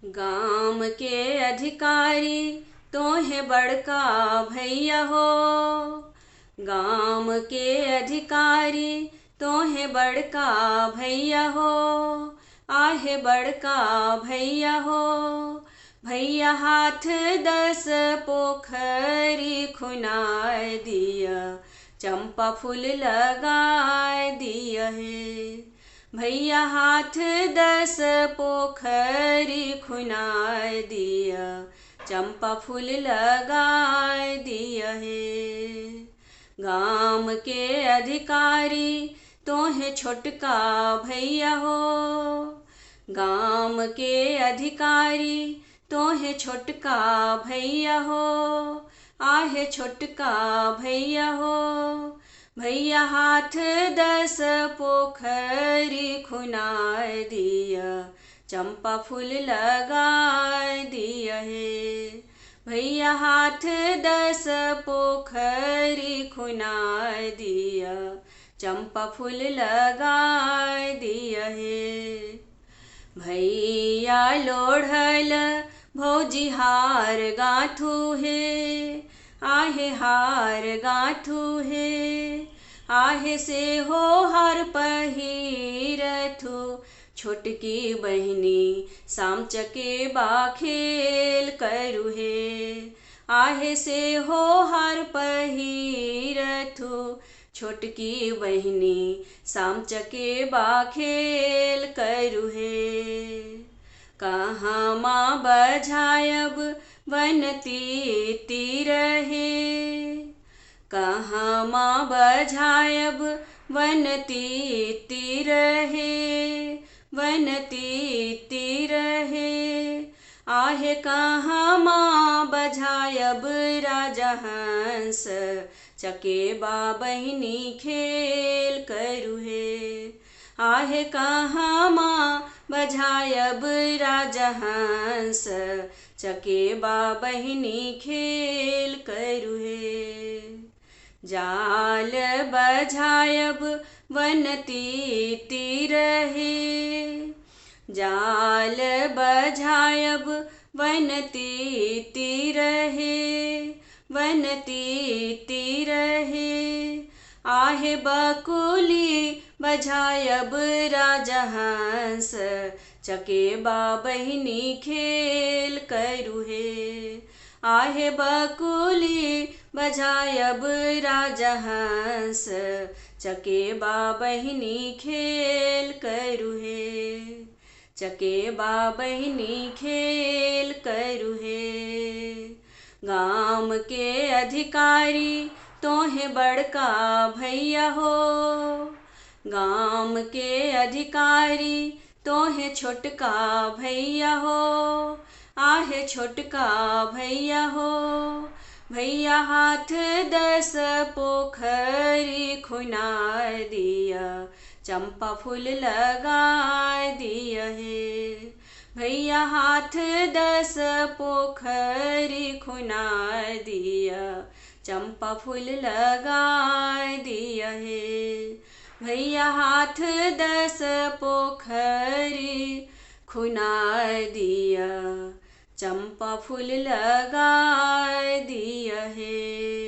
गाम के अधिकारी तोहे बड़का भैया हो। गाम के अधिकारी तोहे बड़का भैया हो। आहे बड़का भैया हो। भैया हाथ 10 पोखरी खुनाए दिया, चंपा फूल लगाए दिया है। भैया हाथ 10 पोखरी खुनाए दिया, चंपा फूल लगाए दिया है। गाम के अधिकारी तोहे छोटका भैया हो। गाम के अधिकारी तोहे छोटका भैया हो। आहे छोटका भैया हो। भैया हाथ 10 पोखरी खुनाए दिया, चंपा फूल लगाए दिया है। भैया हाथ 10 पोखरी खुनाए दिया, चंपा फूल लगाए दिया है। भैया लोढ़ल भौजी हार गाँथू है। आहे हार गाँथू है। आहे से हो हार पहिरथु, छोटकी बहिनी साम चकेबा खेल करू है। आहे से हो हार पहिरथु, छोटकी बहिनी साम चकेबा खेल करू है। कहाँ माँ बजायब बनती तीर है। कहाँ माँ बजायब बनती तीर है। बनती तीर है। आहे कहाँ माँ बजायब राजा हंस, चकेबा बहिनी खेल करू है। आहे कहाँ माँ बजायब राजा हंस, चकेबा बहिनी खेल करू है। जाल बजायब बनती तीर है। जाल बजायब बनती तीर है। बनती तीर है। आहे बकुली बजायब राजा हंस, चकेबा बहिनी खेल करू है। आहे बकुली बजायब राजा हंस, चकेबा बहिनी खेल करू है। चकेबा बहिनी खेल करू है। गाम के अधिकारी तोहे बड़का भैया हो। गाम के अधिकारी तोहे छोटका भैया हो। आहे छोटका भैया हो। भैया हाथ 10 पोखरी खुनाए दिया, चंपा फूल लगाए दिया है। भैया हाथ 10 पोखरी खुनाए दिया, चंपा फूल लगाए दिया है। भैया हाथ 10 पोखरी खुनाए दिया, चंपा फूल लगाए दिया है।